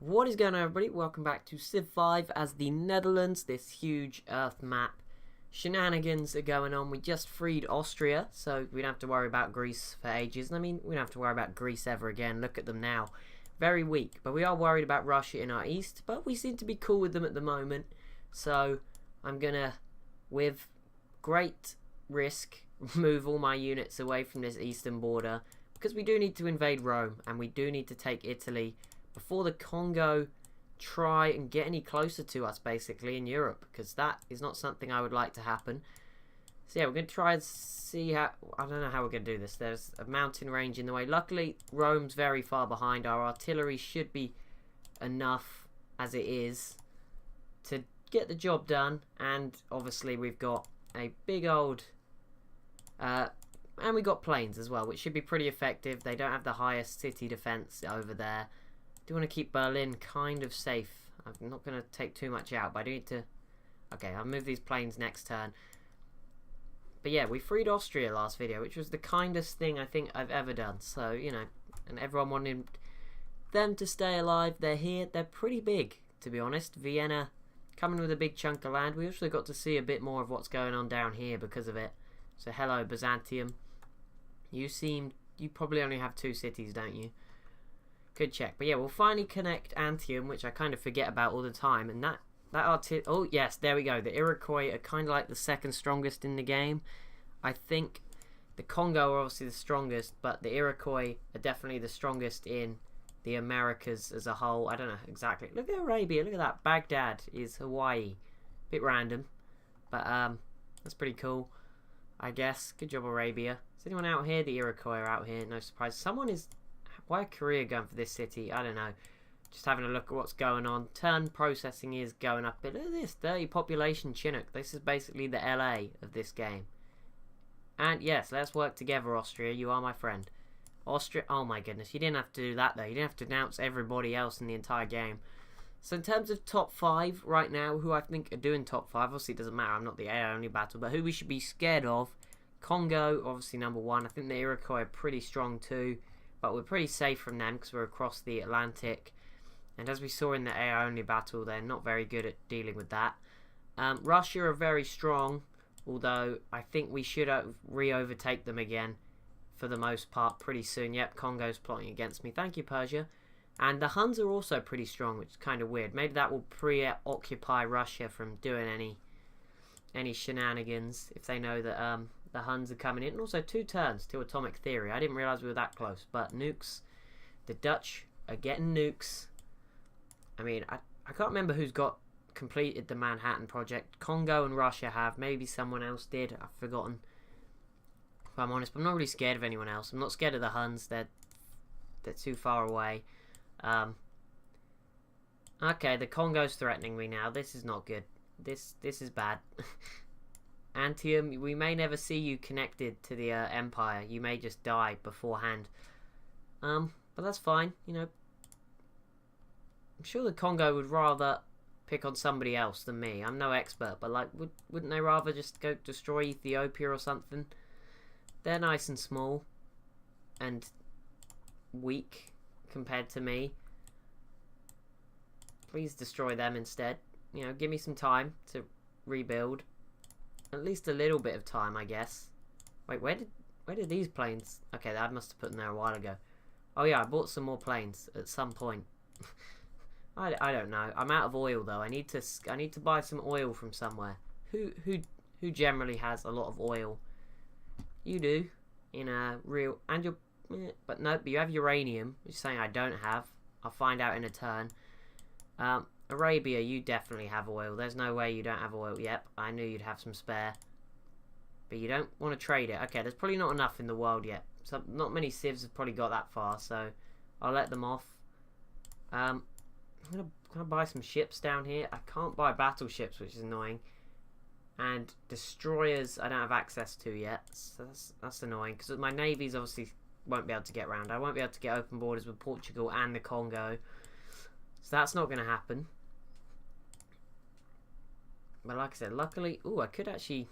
What is going on, everybody? Welcome back to Civ 5 as the Netherlands, this huge Earth map. Shenanigans are going on. We just freed Austria, so we don't have to worry about Greece for ages. I mean, we don't have to worry about Greece ever again. Look at them now. Very weak, but we are worried about Russia in our east, but we seem to be cool with them at the moment. So I'm going to, with great risk, move all my units away from this eastern border, because we do need to invade Rome, and we do need to take Italy before the Congo try and get any closer to us, basically, in Europe, because that is not something I would like to happen. So yeah, we're going to try and see how, I don't know how we're going to do this. There's a mountain range in the way. Luckily, Rome's very far behind. Our artillery should be enough as it is to get the job done, and obviously we've got a big old, and we got planes as well, which should be pretty effective. They don't have the highest city defense over there. Do want to keep Berlin kind of safe. I'm not going to take too much out, but I do need to... Okay, I'll move these planes next turn. But yeah, we freed Austria last video, which was the kindest thing I think I've ever done. So, you know, and everyone wanted them to stay alive. They're here. They're pretty big, to be honest. Vienna coming with a big chunk of land. We actually got to see a bit more of what's going on down here because of it. So hello, Byzantium. You probably only have 2 cities, don't you? Good check. But yeah, we'll finally connect Antium, which I kind of forget about all the time. And oh yes, there we go. The Iroquois are kind of like the second strongest in the game. I think the Congo are obviously the strongest, but the Iroquois are definitely the strongest in the Americas as a whole. I don't know exactly. Look at Arabia. Look at that. Baghdad is Hawaii. Bit random, but that's pretty cool, I guess. Good job, Arabia. Is anyone out here? The Iroquois are out here. No surprise. Someone is... Why Korea going for this city? I don't know. Just having a look at what's going on. Turn processing is going up. But look at this. 30 population Chinook. This is basically the LA of this game. And yes, let's work together, Austria. You are my friend. Austria. Oh my goodness. You didn't have to do that though. You didn't have to announce everybody else in the entire game. So in terms of top 5 right now, who I think are doing top 5. Obviously it doesn't matter. I'm not the AI only battle. But who we should be scared of. Congo, obviously number 1. I think the Iroquois are pretty strong too. But we're pretty safe from them because we're across the Atlantic. And as we saw in the AI-only battle, they're not very good at dealing with that. Russia are very strong, although I think we should re-overtake them again for the most part pretty soon. Yep, Congo's plotting against me. Thank you, Persia. And the Huns are also pretty strong, which is kind of weird. Maybe that will preoccupy Russia from doing any shenanigans if they know that... the Huns are coming in. And also 2 turns to atomic theory. I didn't realise we were that close. But nukes. The Dutch are getting nukes. I mean, I can't remember who's completed the Manhattan Project. Congo and Russia have. Maybe someone else did. I've forgotten. If I'm honest. But I'm not really scared of anyone else. I'm not scared of the Huns. They're too far away. Okay, the Congo's threatening me now. This is not good. This is bad. Antium, we may never see you connected to the Empire. You may just die beforehand. But that's fine, you know. I'm sure the Congo would rather pick on somebody else than me. I'm no expert, but like, wouldn't they rather just go destroy Ethiopia or something? They're nice and small and weak compared to me. Please destroy them instead. You know, give me some time to rebuild. At least a little bit of time, I guess. Wait, where did these planes... Okay, I must have put them there a while ago. Oh yeah, I bought some more planes at some point. I don't know. I'm out of oil though. I need to buy some oil from somewhere. Who generally has a lot of oil? You do. In a real... And you're... But nope, you have uranium, which is something I don't have. I'll find out in a turn. Arabia, you definitely have oil. There's no way you don't have oil. Yep, I knew you'd have some spare. But you don't want to trade it. Okay, there's probably not enough in the world yet. So not many civs have probably got that far, so I'll let them off. I'm gonna buy some ships down here. I can't buy battleships, which is annoying. And destroyers I don't have access to yet. So that's annoying, because my navies obviously won't be able to get around. I won't be able to get open borders with Portugal and the Congo. So that's not going to happen. But like I said, luckily... Ooh, I could actually...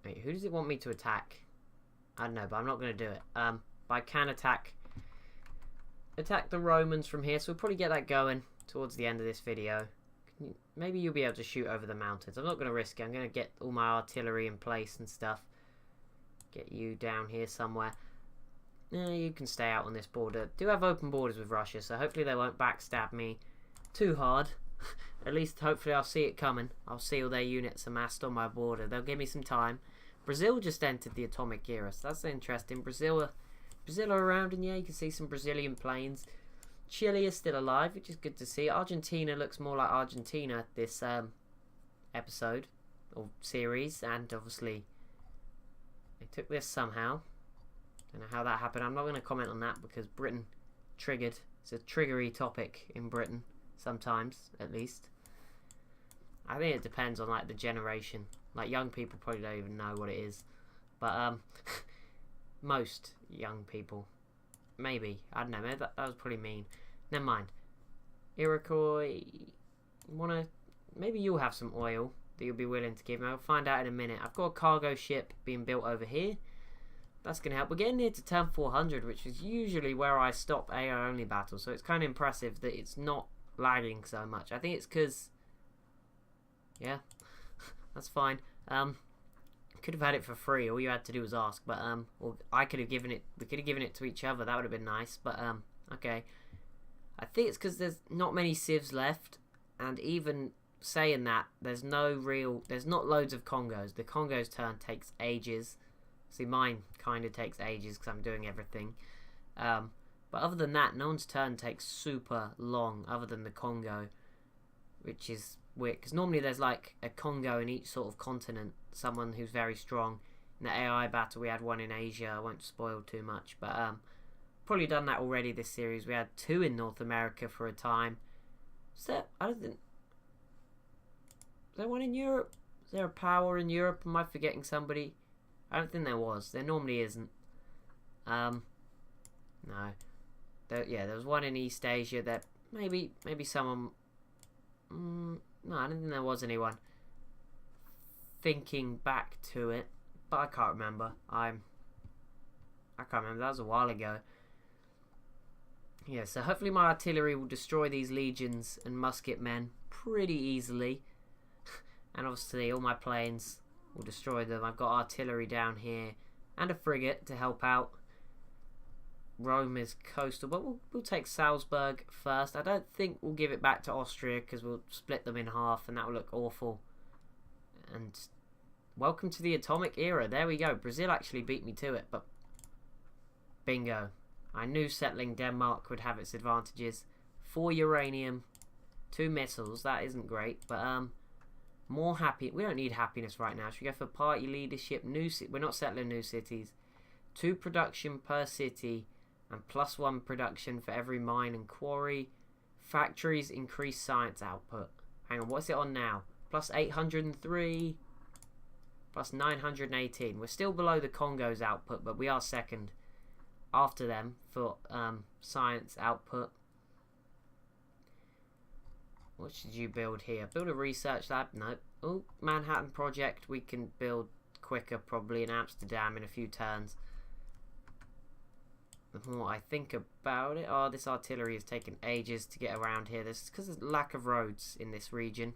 Wait, who does it want me to attack? I don't know, but I'm not going to do it. But I can attack attack the Romans from here, so we'll probably get that going towards the end of this video. Maybe you'll be able to shoot over the mountains. I'm not going to risk it. I'm going to get all my artillery in place and stuff. Get you down here somewhere. You can stay out on this border. Do have open borders with Russia, so hopefully they won't backstab me too hard. At least hopefully I'll see it coming. I'll see all their units amassed on my border. They'll give me some time. Brazil just entered the atomic era, so that's interesting. Brazil are around, and yeah, you can see some Brazilian planes. Chile is still alive, which is good to see. Argentina looks more like Argentina this episode or series, and obviously they took this somehow. Don't know how that happened. I'm not going to comment on that because Britain triggered. It's a triggery topic in Britain sometimes, at least. I think it depends on like the generation. Like young people probably don't even know what it is, but most young people, maybe. I don't know. Maybe that was pretty mean. Never mind. Iroquois, maybe you'll have some oil that you'll be willing to give me. I'll find out in a minute. I've got a cargo ship being built over here. That's going to help. We're getting near to turn 400, which is usually where I stop AI only battles. So it's kind of impressive that it's not lagging so much. I think it's because, yeah, that's fine. Could have had it for free. All you had to do was ask. But or I could have given it. We could have given it to each other. That would have been nice. But okay. I think it's because there's not many civs left, and even saying that, there's not loads of Congos. The Congo's turn takes ages. See, mine kind of takes ages because I'm doing everything. But other than that, no one's turn takes super long other than the Congo, which is weird. Because normally there's like a Congo in each sort of continent, someone who's very strong. In the AI battle, we had one in Asia. I won't spoil too much, but probably done that already this series. We had 2 in North America for a time. I don't think... Is there one in Europe? Is there a power in Europe? Am I forgetting somebody? I don't think there was. There normally isn't. No. There was one in East Asia that maybe someone... no, I don't think there was anyone. Thinking back to it, but I can't remember. I can't remember. That was a while ago. Yeah, so hopefully my artillery will destroy these legions and musket men pretty easily. And obviously all my planes will destroy them. I've got artillery down here and a frigate to help out. Rome is coastal, but we'll take Salzburg first. I don't think we'll give it back to Austria because we'll split them in half and that will look awful. And welcome to the atomic era. There we go. Brazil actually beat me to it, but bingo. I knew settling Denmark would have its advantages. 4 uranium, 2 missiles. That isn't great, but more happy. We don't need happiness right now. Should we go for party leadership? We're not settling new cities. 2 production per city and +1 production for every mine and quarry. Factories increase science output. Hang on, what's it on now? +803, +918. We're still below the Congo's output, but we are second after them for science output. What should you build here? Build a research lab? No. Oh, Manhattan Project. We can build quicker probably in Amsterdam in a few turns. The more I think about it... Oh, this artillery has taken ages to get around here. This is because of lack of roads in this region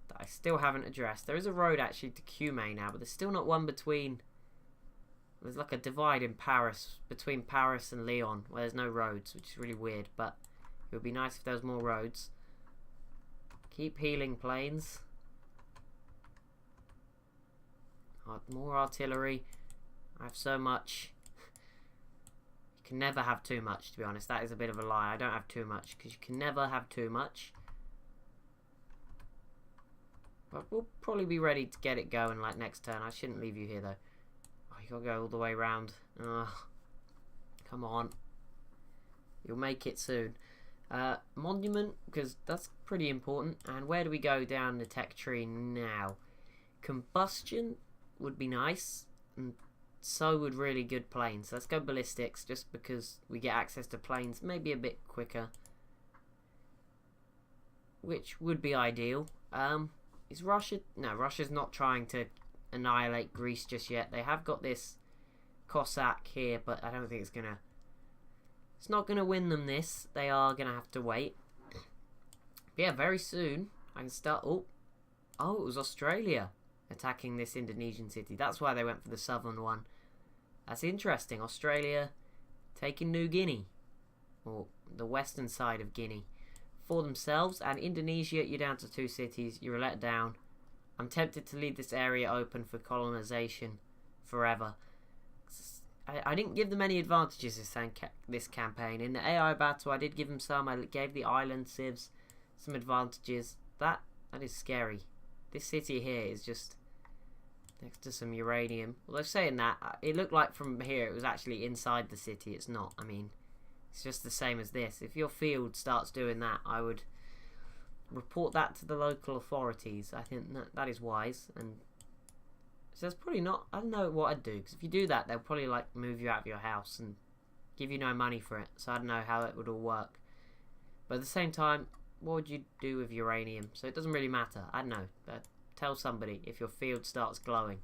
that I still haven't addressed. There is a road actually to Cumae now, but there's still not one between... There's like a divide in Paris, between Paris and Lyon, where there's no roads, which is really weird, but it would be nice if there was more roads. Keep healing planes. More artillery. I have so much. You can never have too much, to be honest. That is a bit of a lie. I don't have too much, because you can never have too much. But we'll probably be ready to get it going like next turn. I shouldn't leave you here, though. Oh, you got to go all the way around. Ugh. Come on. You'll make it soon. Monument, because that's pretty important. And where do we go down the tech tree now? Combustion would be nice, and so would really good planes. Let's go ballistics, just because we get access to planes maybe a bit quicker, which would be ideal. Is Russia... No, Russia's not trying to annihilate Greece just yet. They have got this Cossack here, but I don't think it's gonna It's not going to win them this. They are going to have to wait. But yeah, very soon I can start... Oh, it was Australia attacking this Indonesian city. That's why they went for the southern one. That's interesting. Australia taking New Guinea. Or the western side of Guinea. For themselves. And Indonesia, you're down to 2 cities. You're let down. I'm tempted to leave this area open for colonization forever. I didn't give them any advantages this campaign. In the AI battle, I did give them some. I gave the island civs some advantages. That is scary. This city here is just next to some uranium. Although saying that, it looked like from here it was actually inside the city. It's not. I mean, it's just the same as this. If your field starts doing that, I would report that to the local authorities. I think that is wise. And so that's probably not... I don't know what I'd do. Because if you do that, they'll probably like move you out of your house and give you no money for it. So I don't know how it would all work. But at the same time, what would you do with uranium? So it doesn't really matter. I don't know. Tell somebody if your field starts glowing.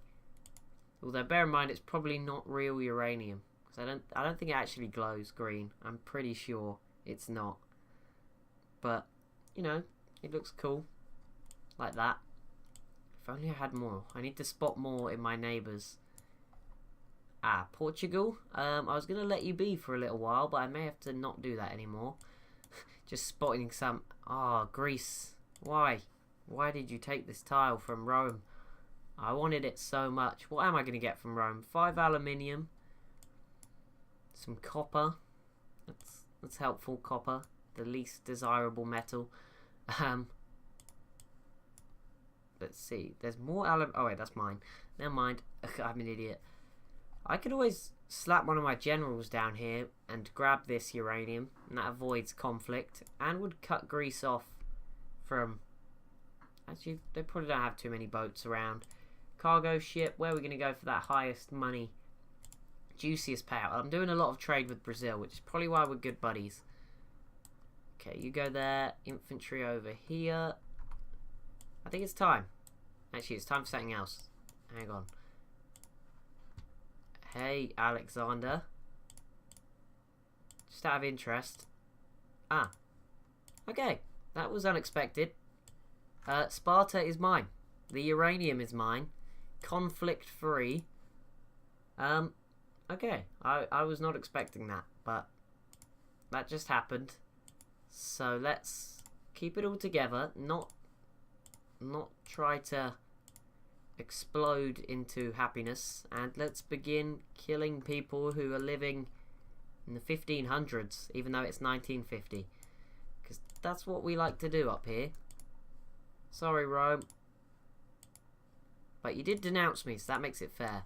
Although bear in mind, it's probably not real uranium. Because I don't think it actually glows green. I'm pretty sure it's not. But, you know, it looks cool. Like that. If only I had more. I need to spot more in my neighbours. Portugal. I was going to let you be for a little while, but I may have to not do that anymore. Just spotting some... Greece. Why? Why did you take this tile from Rome? I wanted it so much. What am I going to get from Rome? 5 aluminium. Some copper. That's helpful, copper. The least desirable metal. Let's see. There's more alum... Oh, wait, that's mine. Never mind. I'm an idiot. I could always slap one of my generals down here and grab this uranium, and that avoids conflict, and would cut Greece off from... Actually, they probably don't have too many boats around. Cargo ship. Where are we going to go for that highest money? Juiciest payout. I'm doing a lot of trade with Brazil, which is probably why we're good buddies. Okay, you go there. Infantry over here. I think it's time. Actually, it's time for something else. Hang on. Hey, Alexander. Just out of interest. Okay. That was unexpected. Sparta is mine. The uranium is mine. Conflict free. Okay. I was not expecting that, but that just happened. So let's keep it all together. Not try to explode into happiness, and let's begin killing people who are living in the 1500s, even though it's 1950, because that's what we like to do up here. Sorry, Rome, but you did denounce me, so that makes it fair.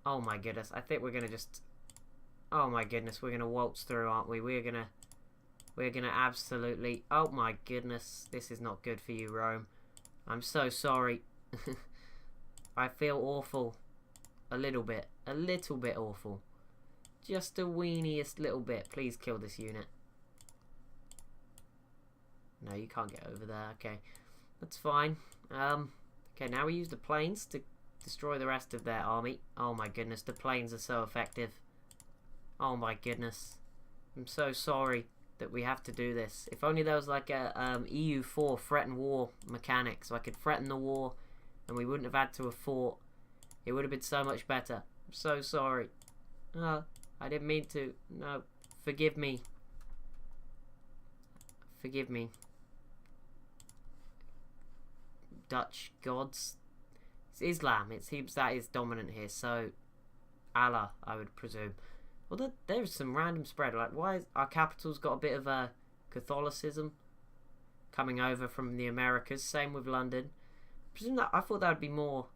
Oh my goodness, I think we're gonna just... Oh my goodness, we're gonna waltz through, aren't we? We're gonna absolutely... Oh my goodness, this is not good for you, Rome. I'm so sorry. I feel awful. A little bit awful. Just a weeniest little bit. Please kill this unit. No, you can't get over there. Okay, that's fine. Okay, now we use the planes to destroy the rest of their army. Oh my goodness, the planes are so effective. Oh my goodness. I'm so sorry that we have to do this. If only there was like a EU4 threaten war mechanic, so I could threaten the war and we wouldn't have had to have fought. It would have been so much better. I'm so sorry. I didn't mean to. No, forgive me. Forgive me. Dutch gods. It's Islam. It seems that is dominant here, so Allah, I would presume. Well, there's some random spread. Like, why is our capital's got a bit of Catholicism coming over from the Americas? Same with London. I thought that would be more...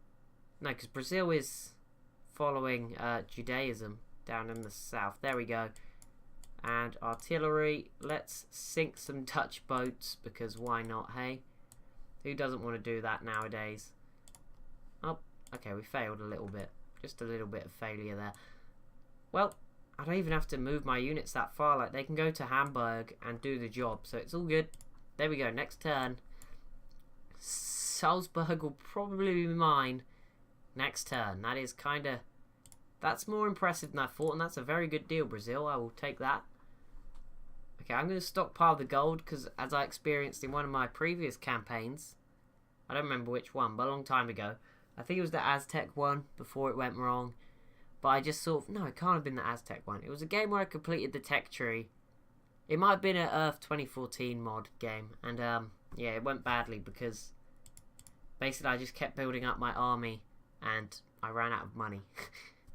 No, because Brazil is following Judaism down in the south. There we go. And artillery. Let's sink some Dutch boats, because why not, hey? Who doesn't want to do that nowadays? Oh, okay, we failed a little bit. Just a little bit of failure there. Well, I don't even have to move my units that far. Like, they can go to Hamburg and do the job. So it's all good. There we go. Next turn. Salzburg will probably be mine next turn. That is kind of That's more impressive than I thought, and that's a very good deal, Brazil. I will take that. Okay, I'm going to stockpile the gold, because as I experienced in one of my previous campaigns, I don't remember which one, but a long time ago, I think it was the Aztec one, before it went wrong. But I just sort of... No, it can't have been the Aztec one. It was a game where I completed the tech tree. It might have been an Earth 2014 mod game. And, yeah, it went badly because... Basically, I just kept building up my army. And I ran out of money.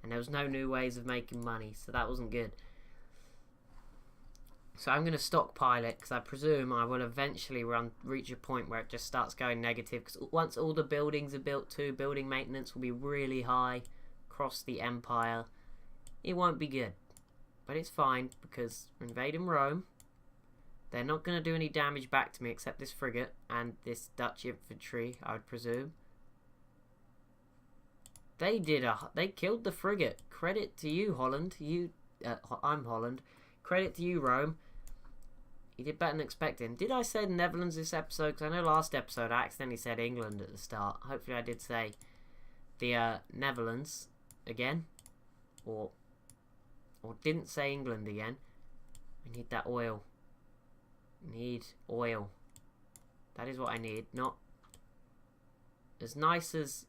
And there was no new ways of making money. So that wasn't good. So I'm going to stockpile it. Because I presume I will eventually reach a point where it just starts going negative. Because once all the buildings are built too, building maintenance will be really high. Across the empire, it won't be good, but it's fine because we're invading Rome. They're not going to do any damage back to me except this frigate and this Dutch infantry, I would presume. They killed the frigate. Credit to you, Holland. I'm Holland. Credit to you, Rome. You did better than expecting. Did I say the Netherlands this episode? Because I know last episode I accidentally said England at the start. Hopefully I did say the Netherlands again, or didn't say England again. I need that oil. Need oil. That is what I need. Not as nice as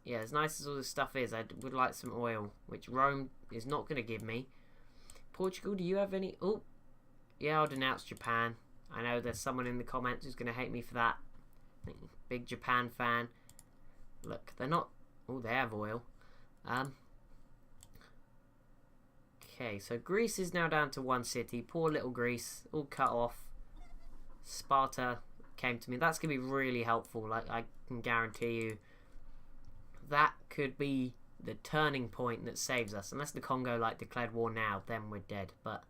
all this stuff is. I would like some oil, which Rome is not going to give me. Portugal, do you have any? Oh, yeah, I'll denounce Japan. I know there's someone in the comments who's going to hate me for that. Big Japan fan. Look, they're not. Oh, they have oil. Okay, so Greece is now down to one city. Poor little Greece, all cut off. Sparta came to me. That's going to be really helpful. Like, I can guarantee you that could be the turning point that saves us. Unless the Congo, like, declared war now, then we're dead. But,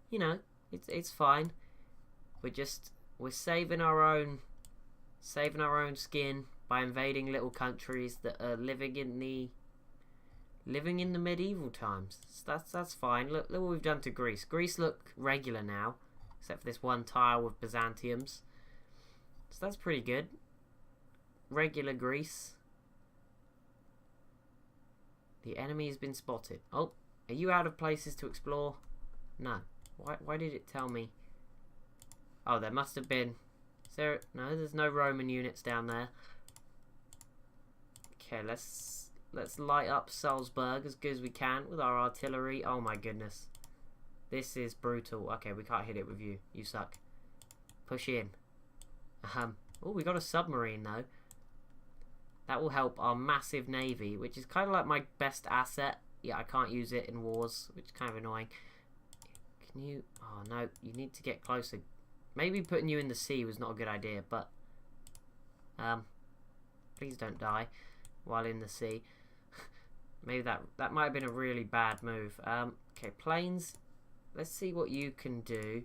you know, it's fine. We're saving our own skin by invading little countries that are living in the medieval times. So that's fine. Look what we've done to Greece. Greece look regular now, except for this one tile with Byzantiums. So that's pretty good. Regular Greece. The enemy has been spotted. Oh, are you out of places to explore? No. Why did it tell me? Oh, there must have been. Is there? No, there's no Roman units down there. Okay, let's light up Salzburg as good as we can with our artillery. Oh my goodness. This is brutal. Okay, we can't hit it with you. You suck. Push in. Oh, we got a submarine though. That will help our massive navy, which is kind of like my best asset. Yeah, I can't use it in wars, which is kind of annoying. Can you... Oh no, you need to get closer. Maybe putting you in the sea was not a good idea, but... please don't die while in the sea. Maybe that might have been a really bad move. Okay, planes. Let's see what you can do.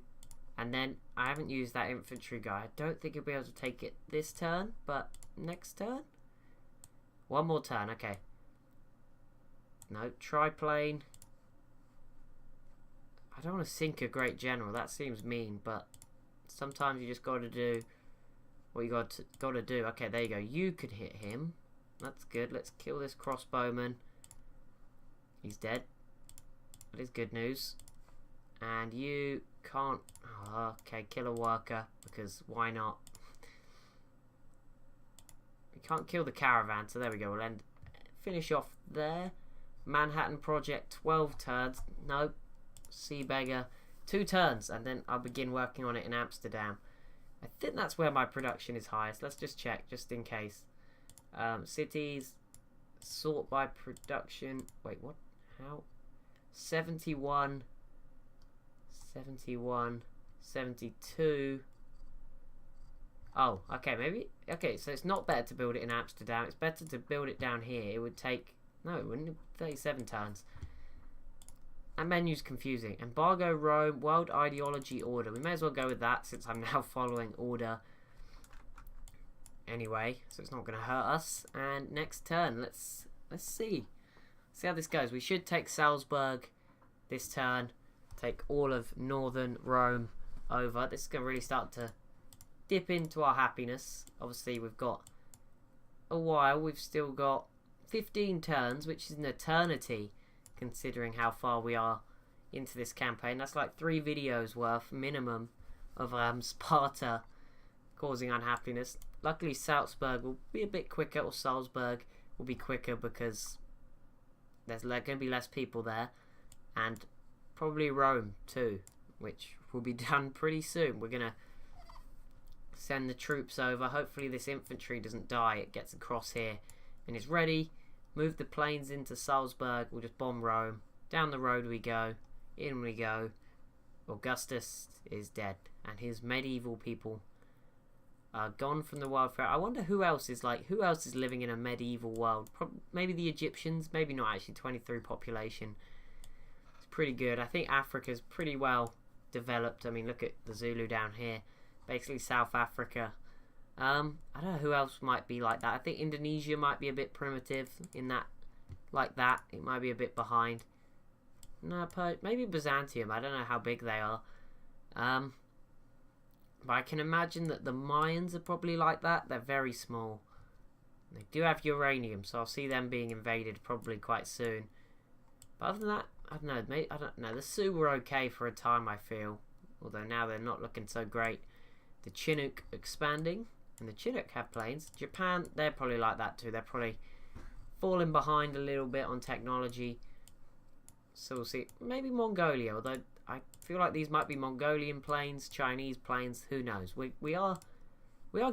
And then, I haven't used that infantry guy. I don't think he'll be able to take it this turn, but next turn? One more turn, okay. No, triplane. I don't want to sink a great general. That seems mean, but sometimes you just got to do what you got to do. Okay, there you go. You could hit him. That's good. Let's kill this crossbowman. He's dead. That is good news. And you can't... Oh, okay, kill a worker, because why not? We can't kill the caravan, so there we go. We'll finish off there. Manhattan Project, 12 turns. Nope. Sea Beggar, 2 turns, and then I'll begin working on it in Amsterdam. I think that's where my production is highest. Let's just check, just in case. Cities, sort by production. Wait, what? How? 71, 71, 72. Oh, okay, maybe. Okay, so it's not better to build it in Amsterdam. It's better to build it down here. It would take... No, it wouldn't. 37 turns. That menu's confusing. Embargo Rome, World Ideology Order. We may as well go with that since I'm now following order. Anyway, so it's not going to hurt us. And next turn, let's see. See how this goes. We should take Salzburg this turn. Take all of northern Rome over. This is going to really start to dip into our happiness. Obviously, we've got a while. We've still got 15 turns, which is an eternity considering how far we are into this campaign. That's like 3 videos worth minimum of Sparta causing unhappiness. Luckily Salzburg will be a bit quicker, or Salzburg will be quicker because there's going to be less people there, and probably Rome too, which will be done pretty soon. We're going to send the troops over. Hopefully this infantry doesn't die. It gets across here and is ready. Move the planes into Salzburg. We'll just bomb Rome. Down the road we go. In we go. Augustus is dead, and his medieval people are gone from the wild fair. I wonder who else is living in a medieval world. Maybe the Egyptians. Maybe not actually. 23 population. It's pretty good. I think Africa's pretty well developed. I mean, look at the Zulu down here. Basically South Africa. I don't know who else might be like that. I think Indonesia might be a bit primitive in that, like that. It might be a bit behind. No, maybe Byzantium. I don't know how big they are. But I can imagine that the Mayans are probably like that. They're very small. They do have uranium, so I'll see them being invaded probably quite soon. But other than that, I don't know. I don't know. The Sioux were okay for a time, I feel. Although now they're not looking so great. The Chinook expanding. And the Chinook have planes. Japan, they're probably like that too. They're probably falling behind a little bit on technology. So we'll see. Maybe Mongolia, although I feel like these might be Mongolian planes, Chinese planes. Who knows? We are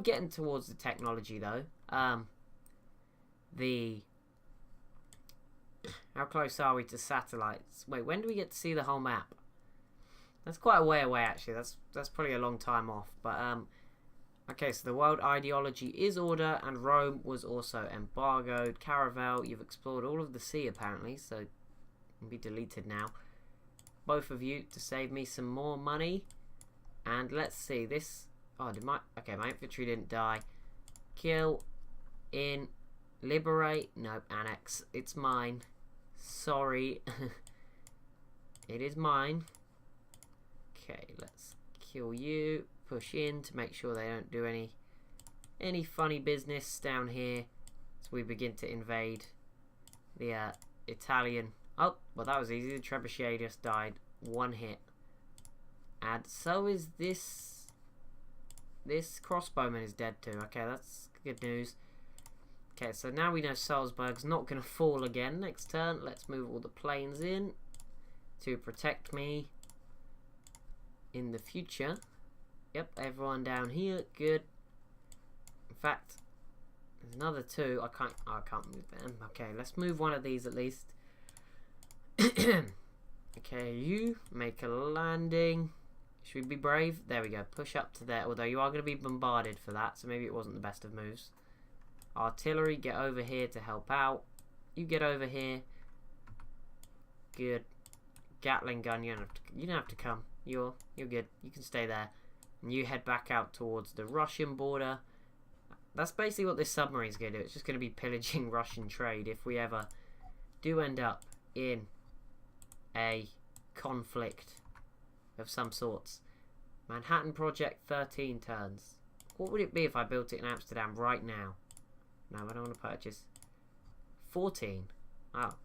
getting towards the technology though. How close are we to satellites? Wait, when do we get to see the whole map? That's quite a way away actually. That's probably a long time off. But okay, so the world ideology is order, and Rome was also embargoed. Caravel, you've explored all of the sea apparently, so it can be deleted now. Both of you to save me some more money. And let's see this. Oh, my infantry didn't die. Kill, in, liberate. Nope, annex. It's mine. Sorry. It is mine. Okay, let's kill you. Push in to make sure they don't do any funny business down here as we begin to invade the Italian. Oh, well that was easy. The trebuchet just died. 1 hit. And so is this. This crossbowman is dead too. Okay, that's good news. Okay, so now we know Salzburg's not going to fall again next turn. Let's move all the planes in to protect me in the future. Yep, everyone down here. Good. In fact, there's another 2. I can't move them. Okay, let's move one of these at least. Okay, you make a landing. Should we be brave? There we go. Push up to there. Although you are going to be bombarded for that, so maybe it wasn't the best of moves. Artillery, get over here to help out. You get over here. Good. Gatling gun, you don't have to come. You're good. You can stay there. And you head back out towards the Russian border. That's basically what this submarine is going to do. It's just going to be pillaging Russian trade if we ever do end up in a conflict of some sorts. Manhattan Project, 13 turns. What would it be if I built it in Amsterdam right now? No, I don't want to purchase. 14. Oh.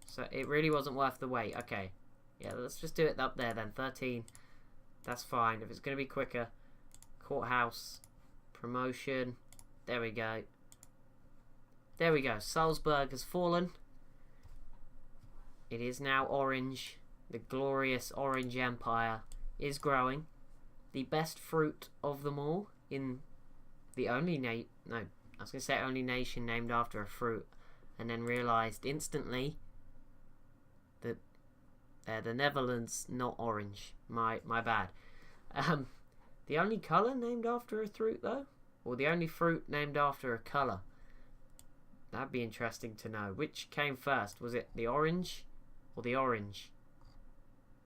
So it really wasn't worth the wait. Okay. Yeah, let's just do it up there then. 13. That's fine. If it's going to be quicker. Courthouse. Promotion. There we go. There we go. Salzburg has fallen. It is now orange. The glorious Orange Empire is growing. The best fruit of them all in the only I was going to say only nation named after a fruit, and then realised instantly that the Netherlands not orange. My bad. The only colour named after a fruit though, or the only fruit named after a colour. That'd be interesting to know. Which came first? Was it the orange or the orange?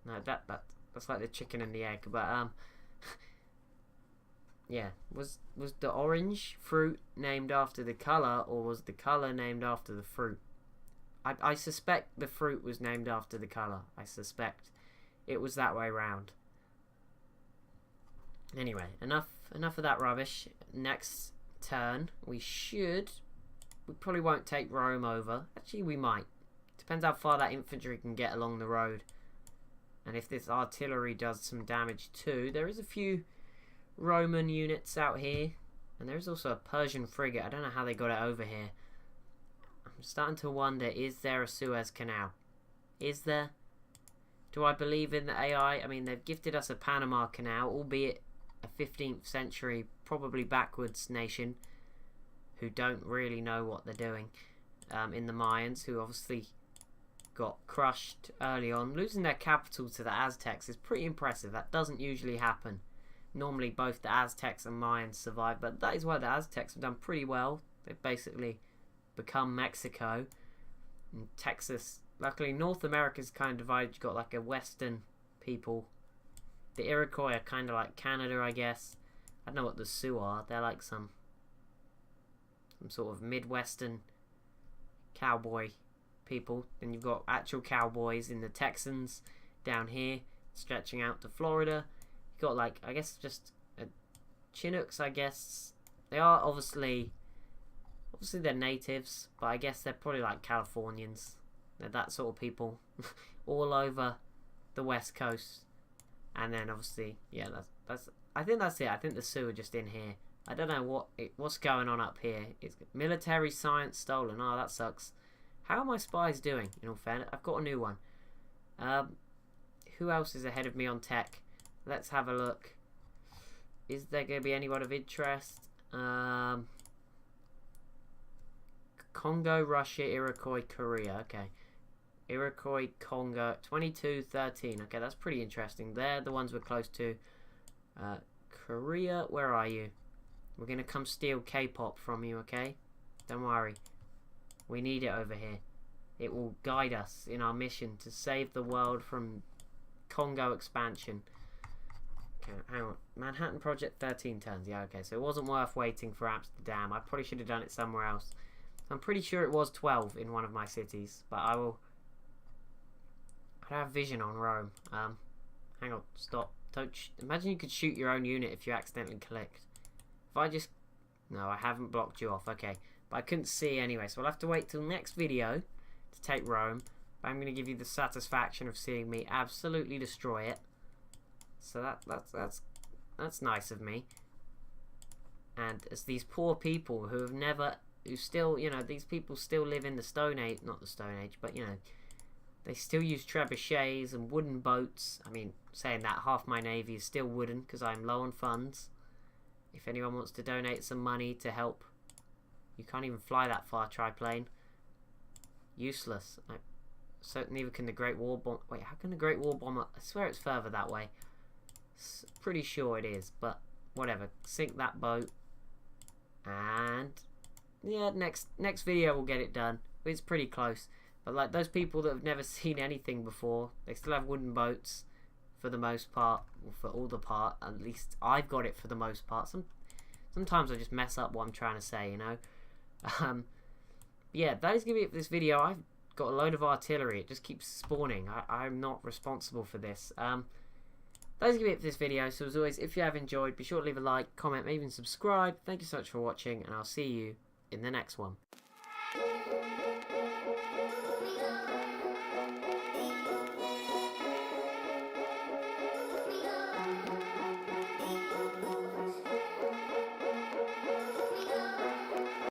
No, that's like the chicken and the egg. But yeah, was the orange fruit named after the colour, or was the colour named after the fruit? I suspect the fruit was named after the colour. I suspect it was that way round. Anyway, enough of that rubbish. Next turn, we probably won't take Rome over. Actually, we might. Depends how far that infantry can get along the road. And if this artillery does some damage too. There is a few Roman units out here. And there is also a Persian frigate. I don't know how they got it over here. I'm starting to wonder, is there a Suez Canal? Is there? Do I believe in the AI? I mean, they've gifted us a Panama Canal, albeit a 15th century, probably backwards nation who don't really know what they're doing. In the Mayans, who obviously got crushed early on. Losing their capital to the Aztecs is pretty impressive. That doesn't usually happen. Normally both the Aztecs and Mayans survive, but that is why the Aztecs have done pretty well. They've basically become Mexico. And Texas, luckily North America's kind of divided. You've got like a western people. The Iroquois are kind of like Canada, I guess. I don't know what the Sioux are. They're like some sort of Midwestern cowboy people. Then you've got actual cowboys in the Texans down here, stretching out to Florida. You've got like, I guess just Chinooks, I guess. They are obviously they're natives, but I guess they're probably like Californians. They're that sort of people all over the West Coast. And then obviously, yeah, that's I think that's it. I think the Sioux are just in here. I don't know what's going on up here. It's military science stolen. Oh, that sucks. How are my spies doing, in all fairness? I've got a new one. Who else is ahead of me on tech? Let's have a look. Is there going to be anyone of interest? Congo, Russia, Iroquois, Korea. Okay. Iroquois, Congo, 22-13. Okay, that's pretty interesting. They're the ones we're close to. Korea, where are you? We're going to come steal K-pop from you, okay? Don't worry. We need it over here. It will guide us in our mission to save the world from Congo expansion. Okay, hang on. Manhattan Project, 13 turns. Yeah, okay. So it wasn't worth waiting for Amsterdam. I probably should have done it somewhere else. I'm pretty sure it was 12 in one of my cities. But I don't have vision on Rome. Hang on. Stop. Don't imagine you could shoot your own unit if you accidentally clicked. If I just... No, I haven't blocked you off. Okay. But I couldn't see anyway. So I'll have to wait till next video to take Rome. But I'm going to give you the satisfaction of seeing me absolutely destroy it. So that's nice of me. And as these poor people who have never... Who still, you know, these people still live in the Stone Age. Not the Stone Age, but, you know... They still use trebuchets and wooden boats. I mean, saying that, half my navy is still wooden because I'm low on funds. If anyone wants to donate some money to help. You can't even fly that far, triplane. Useless. So neither can the Great War Bomber. Wait, how can the Great War Bomber... I swear it's further that way. Pretty sure it is, but whatever. Sink that boat. And... yeah, next video we'll get it done. It's pretty close. But like those people that have never seen anything before, they still have wooden boats for the most part, or for all the part. At least I've got it for the most part. Sometimes I just mess up what I'm trying to say, you know. Yeah, that is going to be it for this video. I've got a load of artillery. It just keeps spawning. I'm not responsible for this. That is going to be it for this video. So as always, if you have enjoyed, be sure to leave a like, comment, maybe even subscribe. Thank you so much for watching, and I'll see you in the next one.